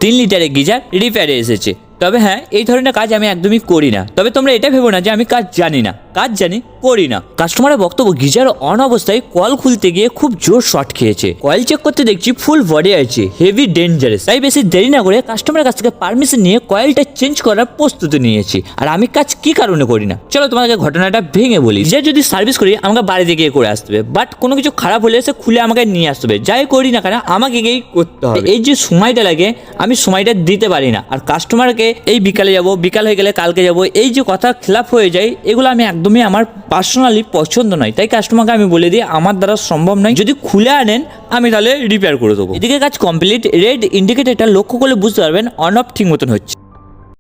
3 লিটারের গিজার রিপেয়ারে এসেছে। তবে হ্যাঁ, এই ধরনের কাজ আমি একদমই করি না। তবে তোমরা এটা ভেবো না যে আমি কাজ জানি না, কাজ জানি, করি না। কাস্টমারের বক্তব্য, গিজার অন অবস্থায় কয়েল খুলতে গিয়ে খুব জোর শর্ট খেয়েছে। কয়েল চেক করতে দেখছি ফুল বডি আছে, হেভি ডেঞ্জারাস। তাই বেশি দেরি না করে কাস্টমারের কাছ থেকে পারমিশন নিয়ে কয়েলটা চেঞ্জ করার প্রস্তুতি নিয়েছি। আর আমি কাজ কি কারণে করি না, চলো তোমাকে ঘটনাটা ভেঙে বলি। গিজার যদি সার্ভিস করি আমাকে বাড়িতে গিয়ে করে আসতে হবে, বাট কোনো কিছু খারাপ হলে সে খুলে আমাকে নিয়ে আসতে হবে। যাই করি না কেন আমাকে গিয়েই করতে হবে। এই যে সময়টা লাগে আমি সময়টা দিতে পারি না। আর কাস্টমারকে এই বিকালে যাব, বিকাল হয়ে গেলে কালকে যাব, এই যে কথা খেলাপ হয়ে যায়, এগুলো আমি একদমই আমার পার্সোনালি পছন্দ নয়। তাই কাস্টমারকে আমি বলে দিই আমার দ্বারা সম্ভব নয়, যদি খুলে আনেন আমি তাহলে রিপেয়ার করে দেবো। এদিকে কাজ কমপ্লিট। রেড ইন্ডিকেটরটা লক্ষ্য করলে বুঝতে পারবেন অন অফ ঠিক মতন হচ্ছে।